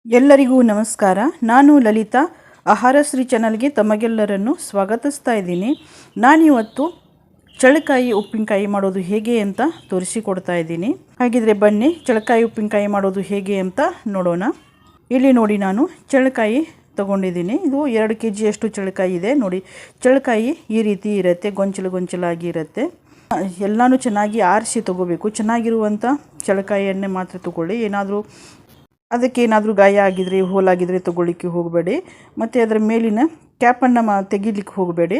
ಎಲ್ಲರಿಗೂ ನಮಸ್ಕಾರ. ನಾನು ಲಲಿತಾ ಆಹಾರಶ್ರೀ ಚಾನಲ್ಗೆ ತಮಗೆಲ್ಲರನ್ನು ಸ್ವಾಗತಿಸ್ತಾ ಇದ್ದೀನಿ. ನಾನಿವತ್ತು ಚಳಕಾಯಿ ಉಪ್ಪಿನಕಾಯಿ ಮಾಡೋದು ಹೇಗೆ ಅಂತ ತೋರಿಸಿಕೊಡ್ತಾ ಇದ್ದೀನಿ. ಹಾಗಿದ್ರೆ ಬನ್ನಿ ಚಳಕಾಯಿ ಉಪ್ಪಿನಕಾಯಿ ಮಾಡೋದು ಹೇಗೆ ಅಂತ ನೋಡೋಣ. ಇಲ್ಲಿ ನೋಡಿ, ನಾನು ಚಳಕಾಯಿ ತಗೊಂಡಿದ್ದೀನಿ. ಇದು 2 kg ಅಷ್ಟು ಚಳಕಾಯಿ ಇದೆ. ನೋಡಿ, ಚಳಕಾಯಿ ಈ ರೀತಿ ಇರುತ್ತೆ, ಗೊಂಚಲಾಗಿ ಇರುತ್ತೆ. ಎಲ್ಲನೂ ಚೆನ್ನಾಗಿ ಆರಿಸಿ ತಗೋಬೇಕು. ಚೆನ್ನಾಗಿರುವಂಥ ಚಳಕಾಯಿಯನ್ನೇ ಮಾತ್ರ ತಗೊಳ್ಳಿ. ಅದಕ್ಕೇನಾದರೂ ಗಾಯ ಆಗಿದ್ರೆ, ಹೋಲಾಗಿದ್ರೆ ತಗೊಳ್ಳಿಕ್ಕೆ ಹೋಗಬೇಡಿ. ಮತ್ತು ಅದರ ಮೇಲಿನ ಕ್ಯಾಪನ್ನು ತೆಗಿಲಿಕ್ಕೆ ಹೋಗಬೇಡಿ.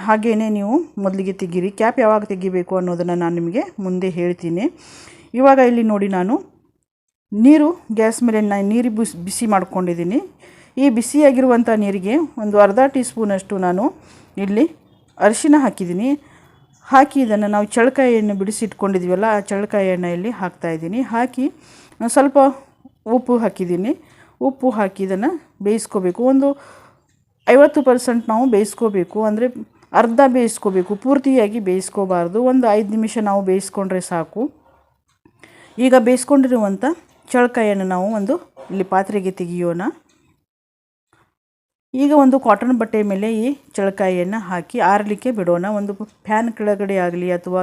ಹಾಗೆಯೇ ನೀವು ಮೊದಲಿಗೆ ತೆಗೀರಿ. ಕ್ಯಾಪ್ ಯಾವಾಗ ತೆಗಿಬೇಕು ಅನ್ನೋದನ್ನು ನಾನು ನಿಮಗೆ ಮುಂದೆ ಹೇಳ್ತೀನಿ. ಇವಾಗ ಇಲ್ಲಿ ನೋಡಿ, ನಾನು ಗ್ಯಾಸ್ ಮೇಲೆ ನೀರು ಬಿಸಿ ಮಾಡ್ಕೊಂಡಿದ್ದೀನಿ. ಈ ಬಿಸಿಯಾಗಿರುವಂಥ ನೀರಿಗೆ ಒಂದು ಅರ್ಧ ಟೀ ಸ್ಪೂನಷ್ಟು ನಾನು ಇಲ್ಲಿ ಅರಿಶಿನ ಹಾಕಿದ್ದೀನಿ. ಹಾಕಿ ಇದನ್ನು ನಾವು ಚಳಕಾಯಿಯನ್ನು ಬಿಡಿಸಿಟ್ಕೊಂಡಿದ್ದೀವಲ್ಲ, ಆ ಚಳಕಾಯಿಯನ್ನು ಇಲ್ಲಿ ಹಾಕ್ತಾಯಿದ್ದೀನಿ. ಹಾಕಿ ಸ್ವಲ್ಪ ಉಪ್ಪು ಹಾಕಿದ್ದೀನಿ. ಉಪ್ಪು ಹಾಕಿ ಇದನ್ನು ಬೇಯಿಸ್ಕೋಬೇಕು. ಒಂದು 50% ನಾವು ಬೇಯಿಸ್ಕೋಬೇಕು. ಅಂದರೆ ಅರ್ಧ ಬೇಯಿಸ್ಕೋಬೇಕು, ಪೂರ್ತಿಯಾಗಿ ಬೇಯಿಸ್ಕೋಬಾರ್ದು. ಒಂದು 5 ನಿಮಿಷ ನಾವು ಬೇಯಿಸ್ಕೊಂಡ್ರೆ ಸಾಕು. ಈಗ ಬೇಯಿಸ್ಕೊಂಡಿರುವಂಥ ಚಳಕಾಯಿಯನ್ನು ನಾವು ಒಂದು ಇಲ್ಲಿ ಪಾತ್ರೆಗೆ ತೆಗೆಯೋಣ. ಈಗ ಒಂದು ಕಾಟನ್ ಬಟ್ಟೆ ಮೇಲೆ ಈ ಚಳಕಾಯಿಯನ್ನು ಹಾಕಿ ಆರಲಿಕ್ಕೆ ಬಿಡೋಣ. ಒಂದು ಫ್ಯಾನ್ ಕೆಳಗಡೆ ಆಗಲಿ ಅಥವಾ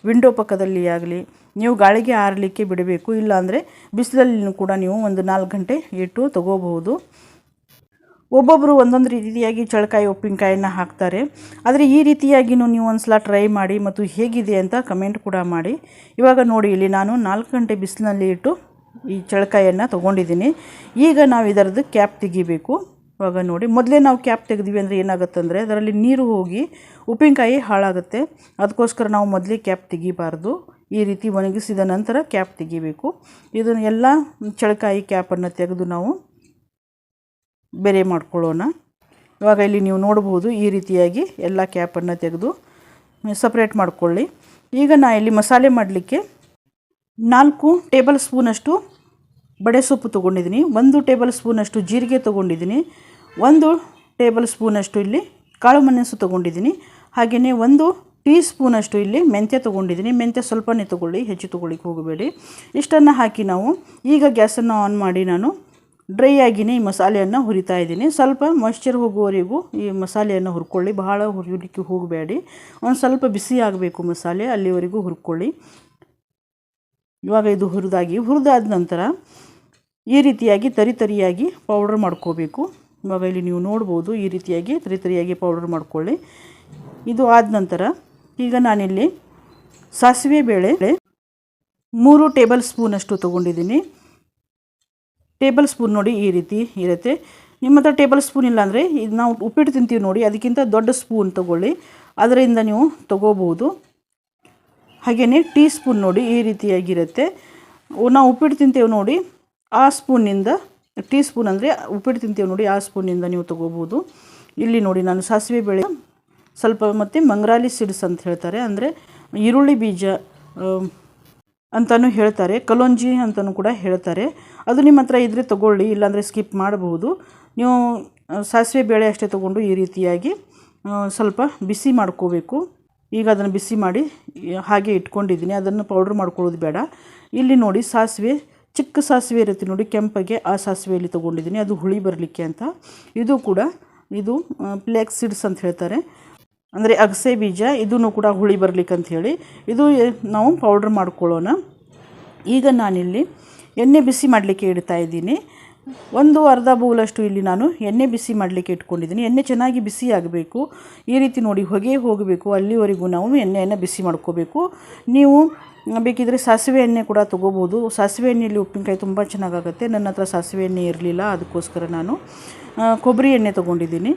ವಿಂಡೋ ಪಕ್ಕದಲ್ಲಿ ಆಗಲಿ ನೀವು ಗಾಳಿಗೆ ಆರಲಿಕ್ಕೆ ಬಿಡಬೇಕು. ಇಲ್ಲಾಂದರೆ ಬಿಸಿಲಲ್ಲಿ ಕೂಡ ನೀವು ಒಂದು 4 ಗಂಟೆ ಇಟ್ಟು ತಗೋಬಹುದು. ಒಬ್ಬೊಬ್ಬರು ಒಂದೊಂದು ರೀತಿಯಾಗಿ ಚಳಕಾಯಿ ಉಪ್ಪಿನಕಾಯಿಯನ್ನು ಹಾಕ್ತಾರೆ. ಆದರೆ ಈ ರೀತಿಯಾಗಿಯೂ ನೀವು ಒಂದು ಸಲ ಟ್ರೈ ಮಾಡಿ ಮತ್ತು ಹೇಗಿದೆ ಅಂತ ಕಮೆಂಟ್ ಕೂಡ ಮಾಡಿ. ಇವಾಗ ನೋಡಿ, ಇಲ್ಲಿ ನಾನು 4 ಗಂಟೆ ಬಿಸಿಲಿನಲ್ಲಿ ಇಟ್ಟು ಈ ಚಳಕಾಯಿಯನ್ನು ತೊಗೊಂಡಿದ್ದೀನಿ. ಈಗ ನಾವು ಇದರದ್ದು ಕ್ಯಾಪ್ ತೆಗಿಬೇಕು. ಇವಾಗ ನೋಡಿ, ಮೊದಲೇ ನಾವು ಕ್ಯಾಪ್ ತೆಗೆದ್ವಿ ಅಂದರೆ ಏನಾಗುತ್ತೆ ಅಂದರೆ ಅದರಲ್ಲಿ ನೀರು ಹೋಗಿ ಉಪ್ಪಿನಕಾಯಿ ಹಾಳಾಗುತ್ತೆ. ಅದಕ್ಕೋಸ್ಕರ ನಾವು ಮೊದಲೇ ಕ್ಯಾಪ್ ತೆಗಿಬಾರ್ದು. ಈ ರೀತಿ ಒಣಗಿಸಿದ ನಂತರ ಕ್ಯಾಪ್ ತೆಗಿಬೇಕು. ಇದನ್ನು ಎಲ್ಲ ಚಳಕಾಯಿ ಕ್ಯಾಪನ್ನು ತೆಗೆದು ನಾವು ಬೇರೆ ಮಾಡ್ಕೊಳ್ಳೋಣ. ಇವಾಗ ಇಲ್ಲಿ ನೀವು ನೋಡ್ಬೋದು, ಈ ರೀತಿಯಾಗಿ ಎಲ್ಲ ಕ್ಯಾಪನ್ನು ತೆಗೆದು ಸಪ್ರೇಟ್ ಮಾಡಿಕೊಳ್ಳಿ. ಈಗ ನಾನು ಇಲ್ಲಿ ಮಸಾಲೆ ಮಾಡಲಿಕ್ಕೆ 4 ಟೇಬಲ್ ಸ್ಪೂನಷ್ಟು ಬಡೆ ಸೊಪ್ಪು ತೊಗೊಂಡಿದ್ದೀನಿ. 1 ಟೇಬಲ್ ಸ್ಪೂನಷ್ಟು ಜೀರಿಗೆ ತೊಗೊಂಡಿದ್ದೀನಿ. 1 ಟೇಬಲ್ ಸ್ಪೂನಷ್ಟು ಇಲ್ಲಿ ಕಾಳು ಮೆಣಸು ತೊಗೊಂಡಿದ್ದೀನಿ. ಹಾಗೆಯೇ 1 ಟೀ ಸ್ಪೂನಷ್ಟು ಇಲ್ಲಿ ಮೆಂತ್ಯ ತೊಗೊಂಡಿದ್ದೀನಿ. ಮೆಂತ್ಯ ಸ್ವಲ್ಪನೇ ತೊಗೊಳ್ಳಿ, ಹೆಚ್ಚು ತೊಗೊಳ್ಳಿಕ್ಕೆ ಹೋಗಬೇಡಿ. ಇಷ್ಟನ್ನು ಹಾಕಿ ನಾವು ಈಗ ಗ್ಯಾಸನ್ನು ಆನ್ ಮಾಡಿ ನಾನು ಡ್ರೈ ಆಗಿಯೇ ಈ ಮಸಾಲೆಯನ್ನು ಹುರಿತಾ ಇದ್ದೀನಿ. ಸ್ವಲ್ಪ ಮಾಯ್ಶ್ಚರ್ ಹೋಗುವವರೆಗೂ ಈ ಮಸಾಲೆಯನ್ನು ಹುರ್ಕೊಳ್ಳಿ. ಬಹಳ ಹುರಿಲಿಕ್ಕೆ ಹೋಗಬೇಡಿ. ಒಂದು ಸ್ವಲ್ಪ ಬಿಸಿ ಆಗಬೇಕು ಮಸಾಲೆ, ಅಲ್ಲಿವರೆಗೂ ಹುರ್ಕೊಳ್ಳಿ. ಇವಾಗ ಇದು ಹುರಿದಾದ ನಂತರ ಈ ರೀತಿಯಾಗಿ ತರಿಯಾಗಿ ಪೌಡ್ರ್ ಮಾಡ್ಕೋಬೇಕು. ಇವಾಗ ಇಲ್ಲಿ ನೀವು ನೋಡ್ಬೋದು, ಈ ರೀತಿಯಾಗಿ ತರಿಯಾಗಿ ಪೌಡ್ರ್ ಮಾಡ್ಕೊಳ್ಳಿ. ಇದು ಆದ ನಂತರ ಈಗ ನಾನಿಲ್ಲಿ ಸಾಸಿವೆ ಬೇಳೆ 3 ಟೇಬಲ್ ಸ್ಪೂನಷ್ಟು ತೊಗೊಂಡಿದ್ದೀನಿ. ಟೇಬಲ್ ಸ್ಪೂನ್ ನೋಡಿ ಈ ರೀತಿ ಇರುತ್ತೆ. ನಿಮ್ಮ ಹತ್ರ ಟೇಬಲ್ ಸ್ಪೂನ್ ಇಲ್ಲಾಂದರೆ ಇದು ನಾವು ಉಪ್ಪಿಟ್ಟು ತಿಂತೀವಿ ನೋಡಿ, ಅದಕ್ಕಿಂತ ದೊಡ್ಡ ಸ್ಪೂನ್ ತೊಗೊಳ್ಳಿ, ಅದರಿಂದ ನೀವು ತೊಗೋಬೋದು. ಹಾಗೆಯೇ ಟೀ ಸ್ಪೂನ್ ನೋಡಿ ಈ ರೀತಿಯಾಗಿರುತ್ತೆ. ನಾವು ಉಪ್ಪಿಟ್ಟು ತಿಂತೇವೆ ನೋಡಿ, ಆ ಸ್ಪೂನಿಂದ, ಟೀ ಸ್ಪೂನ್ ಅಂದರೆ ಉಪ್ಪಿಟ್ಟು ತಿಂತೇವೆ ನೋಡಿ, ಆ ಸ್ಪೂನಿಂದ ನೀವು ತೊಗೋಬೋದು. ಇಲ್ಲಿ ನೋಡಿ, ನಾನು ಸಾಸಿವೆ ಬೇಳೆ ಸ್ವಲ್ಪ ಮತ್ತು ಮಂಗ್ರಾಲಿ ಸೀಡ್ಸ್ ಅಂತ ಹೇಳ್ತಾರೆ, ಅಂದರೆ ಈರುಳ್ಳಿ ಬೀಜ ಅಂತಲೂ ಹೇಳ್ತಾರೆ, ಕಲೋಂಜಿ ಅಂತಲೂ ಕೂಡ ಹೇಳ್ತಾರೆ. ಅದು ನಿಮ್ಮ ಹತ್ರ ಇದ್ದರೆ ತೊಗೊಳ್ಳಿ, ಇಲ್ಲಾಂದರೆ ಸ್ಕಿಪ್ ಮಾಡಬಹುದು. ನೀವು ಸಾಸಿವೆ ಬೇಳೆ ಅಷ್ಟೇ ತೊಗೊಂಡು ಈ ರೀತಿಯಾಗಿ ಸ್ವಲ್ಪ ಬಿಸಿ ಮಾಡ್ಕೋಬೇಕು. ಈಗ ಅದನ್ನು ಬಿಸಿ ಮಾಡಿ ಹಾಗೆ ಇಟ್ಕೊಂಡಿದ್ದೀನಿ. ಅದನ್ನು ಪೌಡ್ರ್ ಮಾಡ್ಕೊಳ್ಳೋದು ಬೇಡ. ಇಲ್ಲಿ ನೋಡಿ, ಸಾಸಿವೆ, ಚಿಕ್ಕ ಸಾಸಿವೆ ಇರುತ್ತೆ ನೋಡಿ ಕೆಂಪಗೆ, ಆ ಸಾಸಿವೆಯಲ್ಲಿ ತೊಗೊಂಡಿದ್ದೀನಿ. ಅದು ಹುಳಿ ಬರಲಿಕ್ಕೆ ಅಂತ. ಇದು ಫ್ಲ್ಯಾಕ್ಸ್ ಸೀಡ್ಸ್ ಅಂತ ಹೇಳ್ತಾರೆ, ಅಂದರೆ ಅಗಸೆ ಬೀಜ. ಇದೂ ಕೂಡ ಹುಳಿ ಬರಲಿಕ್ಕೆ ಅಂತ ಹೇಳಿ ಇದು ನಾವು ಪೌಡ್ರ್ ಮಾಡ್ಕೊಳ್ಳೋಣ. ಈಗ ನಾನಿಲ್ಲಿ ಎಣ್ಣೆ ಬಿಸಿ ಮಾಡಲಿಕ್ಕೆ ಇಡ್ತಾ ಇದ್ದೀನಿ. ಒಂದು ಅರ್ಧ ಬೌಲಷ್ಟು ಇಲ್ಲಿ ನಾನು ಎಣ್ಣೆ ಬಿಸಿ ಮಾಡಲಿಕ್ಕೆ ಇಟ್ಕೊಂಡಿದ್ದೀನಿ. ಎಣ್ಣೆ ಚೆನ್ನಾಗಿ ಬಿಸಿ ಆಗಬೇಕು. ಈ ರೀತಿ ನೋಡಿ ಹೊಗೆ ಹೋಗಬೇಕು, ಅಲ್ಲಿವರೆಗೂ ನಾವು ಎಣ್ಣೆಯನ್ನು ಬಿಸಿ ಮಾಡ್ಕೋಬೇಕು. ನೀವು ಬೇಕಿದ್ದರೆ ಸಾಸಿವೆ ಎಣ್ಣೆ ಕೂಡ ತೊಗೋಬೋದು. ಸಾಸಿವೆ ಎಣ್ಣೆಯಲ್ಲಿ ಉಪ್ಪಿನಕಾಯಿ ತುಂಬ ಚೆನ್ನಾಗಾಗುತ್ತೆ. ನನ್ನ ಹತ್ರ ಸಾಸಿವೆ ಎಣ್ಣೆ ಇರಲಿಲ್ಲ, ಅದಕ್ಕೋಸ್ಕರ ನಾನು ಕೊಬ್ಬರಿ ಎಣ್ಣೆ ತೊಗೊಂಡಿದ್ದೀನಿ.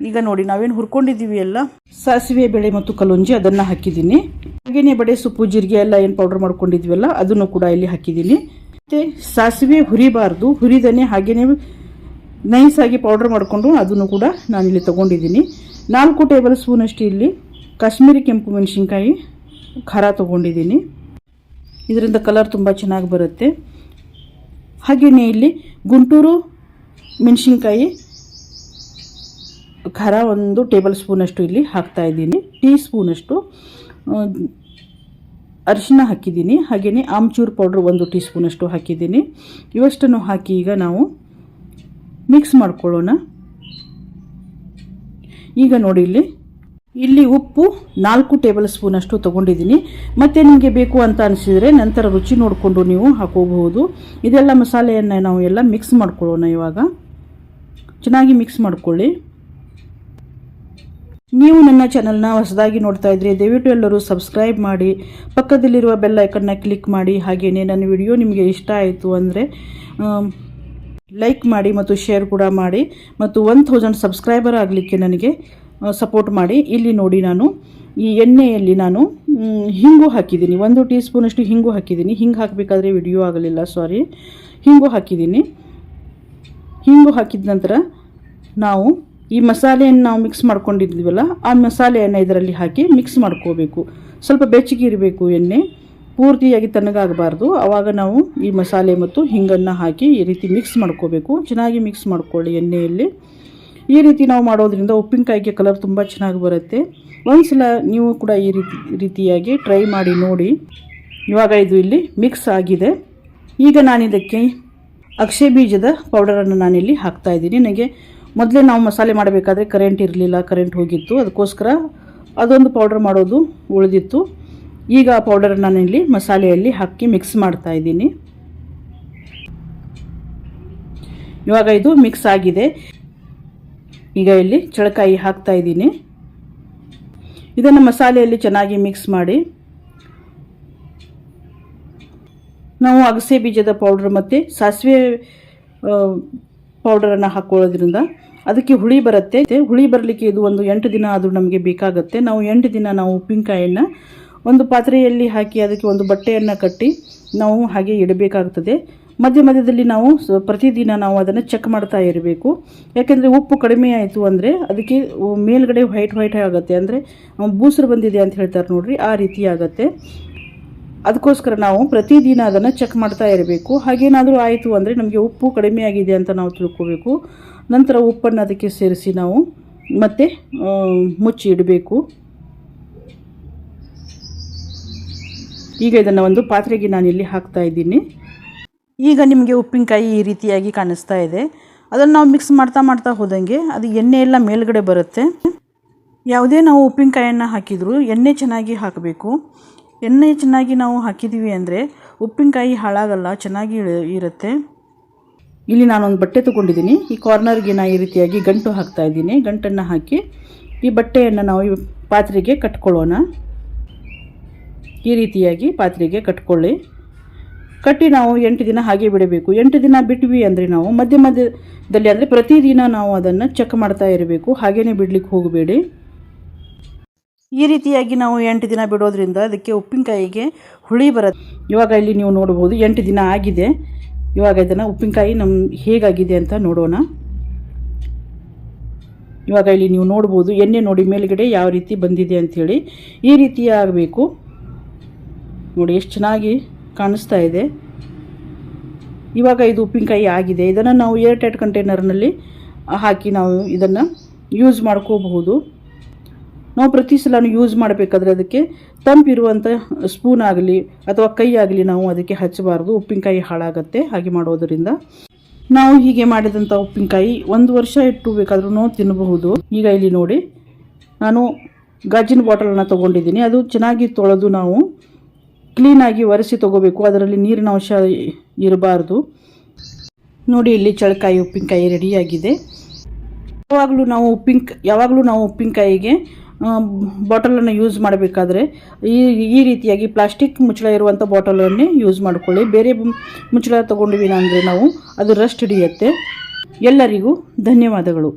ಈಗ ನೋಡಿ, ನಾವೇನು ಹುರ್ಕೊಂಡಿದ್ದೀವಿ ಎಲ್ಲ ಸಾಸಿವೆ ಬೇಳೆ ಮತ್ತು ಕಲೋಂಜಿ, ಅದನ್ನು ಹಾಕಿದ್ದೀನಿ. ಹಾಗೆಯೇ ಬಡೆ ಸೊಪ್ಪು, ಜೀರಿಗೆ ಎಲ್ಲ ಏನು ಪೌಡ್ರ್ ಮಾಡ್ಕೊಂಡಿದ್ದೀವಲ್ಲ ಅದನ್ನು ಕೂಡ ಇಲ್ಲಿ ಹಾಕಿದ್ದೀನಿ. ಮತ್ತು ಸಾಸಿವೆ ಹುರಿಬಾರ್ದು, ಹುರಿದನೇ ಹಾಗೆಯೇ ನೈಸಾಗಿ ಪೌಡ್ರ್ ಮಾಡಿಕೊಂಡು ಅದನ್ನು ಕೂಡ ನಾನಿಲ್ಲಿ ತೊಗೊಂಡಿದ್ದೀನಿ. 4 ಟೇಬಲ್ ಸ್ಪೂನಷ್ಟು ಇಲ್ಲಿ ಕಾಶ್ಮೀರಿ ಕೆಂಪು ಮೆಣಸಿನ್ಕಾಯಿ ಖಾರ ತೊಗೊಂಡಿದ್ದೀನಿ. ಇದರಿಂದ ಕಲರ್ ತುಂಬ ಚೆನ್ನಾಗಿ ಬರುತ್ತೆ. ಹಾಗೆಯೇ ಇಲ್ಲಿ ಗುಂಟೂರು ಮೆಣಸಿನ್ಕಾಯಿ ಖಾರ 1 ಟೇಬಲ್ ಸ್ಪೂನಷ್ಟು ಇಲ್ಲಿ ಹಾಕ್ತಾಯಿದ್ದೀನಿ. ಟೀ ಸ್ಪೂನಷ್ಟು ಅರಿಶಿನ ಹಾಕಿದ್ದೀನಿ, ಹಾಗೆಯೇ ಆಮ್ಚೂರ್ ಪೌಡ್ರ್ 1 ಟೀ ಸ್ಪೂನಷ್ಟು ಹಾಕಿದ್ದೀನಿ. ಇವಷ್ಟನ್ನು ಹಾಕಿ ಈಗ ನಾವು ಮಿಕ್ಸ್ ಮಾಡ್ಕೊಳ್ಳೋಣ. ಈಗ ನೋಡಿ ಇಲ್ಲಿ ಉಪ್ಪು 4 ಟೇಬಲ್ ಸ್ಪೂನಷ್ಟು ತೊಗೊಂಡಿದ್ದೀನಿ. ಮತ್ತು ನಿಮಗೆ ಬೇಕು ಅಂತ ಅನಿಸಿದರೆ ನಂತರ ರುಚಿ ನೋಡಿಕೊಂಡು ನೀವು ಹಾಕೋಬಹುದು. ಇದೆಲ್ಲ ಮಸಾಲೆಯನ್ನು ನಾವು ಎಲ್ಲ ಮಿಕ್ಸ್ ಮಾಡ್ಕೊಳ್ಳೋಣ. ಇವಾಗ ಚೆನ್ನಾಗಿ ಮಿಕ್ಸ್ ಮಾಡ್ಕೊಳ್ಳಿ. ನೀವು ನನ್ನ ಚಾನಲ್ನ ಹೊಸದಾಗಿ ನೋಡ್ತಾ ಇದ್ದರೆ ದಯವಿಟ್ಟು ಎಲ್ಲರೂ ಸಬ್ಸ್ಕ್ರೈಬ್ ಮಾಡಿ, ಪಕ್ಕದಲ್ಲಿರುವ ಬೆಲ್ ಐಕನ್ನ ಕ್ಲಿಕ್ ಮಾಡಿ. ಹಾಗೆಯೇ ನನ್ನ ವಿಡಿಯೋ ನಿಮಗೆ ಇಷ್ಟ ಆಯಿತು ಅಂದರೆ ಲೈಕ್ ಮಾಡಿ ಮತ್ತು ಶೇರ್ ಕೂಡ ಮಾಡಿ, ಮತ್ತು 1000 ಸಬ್ಸ್ಕ್ರೈಬರ್ ಆಗಲಿಕ್ಕೆ ನನಗೆ ಸಪೋರ್ಟ್ ಮಾಡಿ. ಇಲ್ಲಿ ನೋಡಿ ನಾನು ಈ ಎಣ್ಣೆಯಲ್ಲಿ ನಾನು ಹಿಂಗು ಹಾಕಿದ್ದೀನಿ, 1 ಟೀ ಸ್ಪೂನಷ್ಟು ಹಿಂಗು ಹಾಕಿದ್ದೀನಿ. ಹಿಂಗೆ ಹಾಕಬೇಕಾದ್ರೆ ವಿಡಿಯೋ ಆಗಲಿಲ್ಲ, ಸಾರಿ. ಹಿಂಗು ಹಾಕಿದ್ದೀನಿ. ಹಿಂಗು ಹಾಕಿದ ನಂತರ ನಾವು ಈ ಮಸಾಲೆಯನ್ನು ನಾವು ಮಿಕ್ಸ್ ಮಾಡ್ಕೊಂಡಿದ್ದೀವಲ್ಲ, ಆ ಮಸಾಲೆಯನ್ನು ಇದರಲ್ಲಿ ಹಾಕಿ ಮಿಕ್ಸ್ ಮಾಡ್ಕೋಬೇಕು. ಸ್ವಲ್ಪ ಬೆಚ್ಚಗೆ ಇರಬೇಕು ಎಣ್ಣೆ, ಪೂರ್ತಿಯಾಗಿ ತಣ್ಣಗಾಗಬಾರ್ದು. ಆವಾಗ ನಾವು ಈ ಮಸಾಲೆ ಮತ್ತು ಹಿಂಗನ್ನು ಹಾಕಿ ಈ ರೀತಿ ಮಿಕ್ಸ್ ಮಾಡ್ಕೋಬೇಕು. ಚೆನ್ನಾಗಿ ಮಿಕ್ಸ್ ಮಾಡ್ಕೊಳ್ಳಿ ಎಣ್ಣೆಯಲ್ಲಿ. ಈ ರೀತಿ ನಾವು ಮಾಡೋದ್ರಿಂದ ಉಪ್ಪಿನಕಾಯಿಗೆ ಕಲರ್ ತುಂಬ ಚೆನ್ನಾಗಿ ಬರುತ್ತೆ. ಒಂದ್ಸಲ ನೀವು ಕೂಡ ಈ ರೀತಿಯಾಗಿ ಟ್ರೈ ಮಾಡಿ ನೋಡಿ. ಇವಾಗ ಇದು ಇಲ್ಲಿ ಮಿಕ್ಸ್ ಆಗಿದೆ. ಈಗ ನಾನಿದಕ್ಕೆ ಅಗಸೆ ಬೀಜದ ಪೌಡರನ್ನು ನಾನಿಲ್ಲಿ ಹಾಕ್ತಾಯಿದ್ದೀನಿ. ನನಗೆ ಮೊದಲೇ ನಾವು ಮಸಾಲೆ ಮಾಡಬೇಕಾದ್ರೆ ಕರೆಂಟ್ ಇರಲಿಲ್ಲ, ಕರೆಂಟ್ ಹೋಗಿತ್ತು. ಅದಕ್ಕೋಸ್ಕರ ಅದೊಂದು ಪೌಡರ್ ಮಾಡೋದು ಉಳಿದಿತ್ತು. ಈಗ ಆ ಪೌಡರನ್ನು ನಾನಿಲ್ಲಿ ಮಸಾಲೆಯಲ್ಲಿ ಹಾಕಿ ಮಿಕ್ಸ್ ಮಾಡ್ತಾಯಿದ್ದೀನಿ. ಇವಾಗ ಇದು ಮಿಕ್ಸ್ ಆಗಿದೆ. ಈಗ ಇಲ್ಲಿ ಚಳಕಾಯಿ ಹಾಕ್ತಾಯಿದ್ದೀನಿ. ಇದನ್ನು ಮಸಾಲೆಯಲ್ಲಿ ಚೆನ್ನಾಗಿ ಮಿಕ್ಸ್ ಮಾಡಿ ನಾವು ಅಗಸೆ ಬೀಜದ ಪೌಡ್ರ್ ಮತ್ತು ಸಾಸಿವೆ ಪೌಡರನ್ನು ಹಾಕ್ಕೊಳ್ಳೋದ್ರಿಂದ ಅದಕ್ಕೆ ಹುಳಿ ಬರುತ್ತೆ. ಹುಳಿ ಬರಲಿಕ್ಕೆ ಇದು ಒಂದು 8 ದಿನ ಆದರೂ ನಮಗೆ ಬೇಕಾಗುತ್ತೆ. ನಾವು 8 ದಿನ ನಾವು ಉಪ್ಪಿನಕಾಯನ್ನು ಒಂದು ಪಾತ್ರೆಯಲ್ಲಿ ಹಾಕಿ ಅದಕ್ಕೆ ಒಂದು ಬಟ್ಟೆಯನ್ನು ಕಟ್ಟಿ ನಾವು ಹಾಗೆ ಇಡಬೇಕಾಗುತ್ತದೆ. ಮಧ್ಯದಲ್ಲಿ ನಾವು ಪ್ರತಿದಿನ ನಾವು ಅದನ್ನು ಚೆಕ್ ಮಾಡ್ತಾ ಇರಬೇಕು. ಯಾಕೆಂದರೆ ಉಪ್ಪು ಕಡಿಮೆ ಆಯಿತು ಅಂದರೆ ಅದಕ್ಕೆ ಮೇಲ್ಗಡೆ ವೈಟ್ ಆಗುತ್ತೆ, ಅಂದರೆ ಬೂಸರು ಬಂದಿದೆ ಅಂತ ಹೇಳ್ತಾರೆ ನೋಡ್ರಿ, ಆ ರೀತಿ ಆಗುತ್ತೆ. ಅದಕ್ಕೋಸ್ಕರ ನಾವು ಪ್ರತಿದಿನ ಅದನ್ನು ಚೆಕ್ ಮಾಡ್ತಾ ಇರಬೇಕು. ಹಾಗೇನಾದರೂ ಆಯಿತು ಅಂದರೆ ನಮಗೆ ಉಪ್ಪು ಕಡಿಮೆ ಆಗಿದೆ ಅಂತ ನಾವು ತಿಳ್ಕೋಬೇಕು. ನಂತರ ಉಪ್ಪನ್ನು ಅದಕ್ಕೆ ಸೇರಿಸಿ ನಾವು ಮತ್ತೆ ಮುಚ್ಚಿ ಇಡಬೇಕು. ಈಗ ಇದನ್ನು ಒಂದು ಪಾತ್ರೆಗೆ ನಾನಿಲ್ಲಿ ಹಾಕ್ತಾ ಇದ್ದೀನಿ. ಈಗ ನಿಮಗೆ ಉಪ್ಪಿನಕಾಯಿ ಈ ರೀತಿಯಾಗಿ ಕಾಣಿಸ್ತಾ ಇದೆ. ಅದನ್ನು ನಾವು ಮಿಕ್ಸ್ ಮಾಡ್ತಾ ಹೋದಂಗೆ ಅದು ಎಣ್ಣೆ ಎಲ್ಲ ಮೇಲ್ಗಡೆ ಬರುತ್ತೆ. ಯಾವುದೇ ನಾವು ಉಪ್ಪಿನಕಾಯನ್ನು ಹಾಕಿದರೂ ಎಣ್ಣೆ ಚೆನ್ನಾಗಿ ಹಾಕಬೇಕು. ಎಣ್ಣೆ ಚೆನ್ನಾಗಿ ನಾವು ಹಾಕಿದ್ದೀವಿ ಅಂದರೆ ಉಪ್ಪಿನಕಾಯಿ ಹಾಳಾಗಲ್ಲ, ಚೆನ್ನಾಗಿ ಇರುತ್ತೆ. ಇಲ್ಲಿ ನಾನೊಂದು ಬಟ್ಟೆ ತೊಗೊಂಡಿದ್ದೀನಿ. ಈ ಕಾರ್ನರ್ಗೆ ನಾನು ಈ ರೀತಿಯಾಗಿ ಗಂಟು ಹಾಕ್ತಾ ಇದ್ದೀನಿ. ಗಂಟನ್ನು ಹಾಕಿ ಈ ಬಟ್ಟೆಯನ್ನು ನಾವು ಈ ಪಾತ್ರೆಗೆ ಕಟ್ಕೊಳ್ಳೋಣ. ಈ ರೀತಿಯಾಗಿ ಪಾತ್ರೆಗೆ ಕಟ್ಕೊಳ್ಳಿ. ಕಟ್ಟಿ ನಾವು 8 ದಿನ ಹಾಗೆ ಬಿಡಬೇಕು. 8 ದಿನ ಬಿಟ್ವಿ ಅಂದರೆ ನಾವು ಮಧ್ಯದಲ್ಲಿ ಅಂದರೆ ಪ್ರತಿದಿನ ನಾವು ಅದನ್ನು ಚೆಕ್ ಮಾಡ್ತಾ ಇರಬೇಕು. ಹಾಗೇ ಬಿಡಲಿಕ್ಕೆ ಹೋಗಬೇಡಿ. ಈ ರೀತಿಯಾಗಿ ನಾವು 8 ದಿನ ಬಿಡೋದ್ರಿಂದ ಅದಕ್ಕೆ ಉಪ್ಪಿನಕಾಯಿಗೆ ಹುಳಿ ಬರುತ್ತೆ. ಇವಾಗ ಇಲ್ಲಿ ನೀವು ನೋಡ್ಬೋದು 8 ದಿನ ಆಗಿದೆ. ಇವಾಗ ಇದನ್ನು ಉಪ್ಪಿನಕಾಯಿ ಹೇಗಾಗಿದೆ ಅಂತ ನೋಡೋಣ. ಇವಾಗ ಇಲ್ಲಿ ನೀವು ನೋಡ್ಬೋದು ಎಣ್ಣೆ ನೋಡಿ ಮೇಲ್ಗಡೆ ಯಾವ ರೀತಿ ಬಂದಿದೆ ಅಂಥೇಳಿ. ಈ ರೀತಿ ಆಗಬೇಕು ನೋಡಿ, ಎಷ್ಟು ಚೆನ್ನಾಗಿ ಕಾಣಿಸ್ತಾ ಇದೆ. ಇವಾಗ ಇದು ಉಪ್ಪಿನಕಾಯಿ ಆಗಿದೆ. ಇದನ್ನು ನಾವು ಏರ್ಟೈಟ್ ಕಂಟೈನರ್ನಲ್ಲಿ ಹಾಕಿ ನಾವು ಇದನ್ನು ಯೂಸ್ ಮಾಡ್ಕೋಬಹುದು. ನಾವು ಪ್ರತಿ ಸಲ ಯೂಸ್ ಮಾಡಬೇಕಾದ್ರೆ ಅದಕ್ಕೆ ತಂಪಿರುವಂಥ ಸ್ಪೂನ್ ಆಗಲಿ ಅಥವಾ ಕೈ ಆಗಲಿ ನಾವು ಅದಕ್ಕೆ ಹಚ್ಚಬಾರ್ದು. ಉಪ್ಪಿನಕಾಯಿ ಹಾಳಾಗತ್ತೆ ಹಾಗೆ ಮಾಡೋದರಿಂದ. ನಾವು ಹೀಗೆ ಮಾಡಿದಂಥ ಉಪ್ಪಿನಕಾಯಿ 1 ವರ್ಷ ಇಟ್ಟು ಬೇಕಾದ್ರೂ ತಿನ್ನಬಹುದು. ಈಗ ಇಲ್ಲಿ ನೋಡಿ ನಾನು ಗಾಜಿನ ಬಾಟಲನ್ನು ತೊಗೊಂಡಿದ್ದೀನಿ. ಅದು ಚೆನ್ನಾಗಿ ತೊಳೆದು ನಾವು ಕ್ಲೀನಾಗಿ ಒರೆಸಿ ತೊಗೋಬೇಕು. ಅದರಲ್ಲಿ ನೀರಿನ ಅಂಶ ಇರಬಾರ್ದು. ನೋಡಿ ಇಲ್ಲಿ ಚಳಕಾಯಿ ಉಪ್ಪಿನಕಾಯಿ ರೆಡಿಯಾಗಿದೆ. ಯಾವಾಗಲೂ ನಾವು ಉಪ್ಪಿನಕಾಯಿಗೆ ಬಾಟಲನ್ನು ಯೂಸ್ ಮಾಡಬೇಕಾದ್ರೆ ಈ ರೀತಿಯಾಗಿ ಪ್ಲಾಸ್ಟಿಕ್ ಮುಚ್ಚಳ ಇರುವಂಥ ಬಾಟಲನ್ನೇ ಯೂಸ್ ಮಾಡಿಕೊಳ್ಳಿ. ಬೇರೆ ಮುಚ್ಚಳ ತೊಗೊಂಡಿವಿ ಅಂದರೆ ನಾವು ಅದು ರಸ್ಟ್ ಹಿಡಿಯುತ್ತೆ. ಎಲ್ಲರಿಗೂ ಧನ್ಯವಾದಗಳು.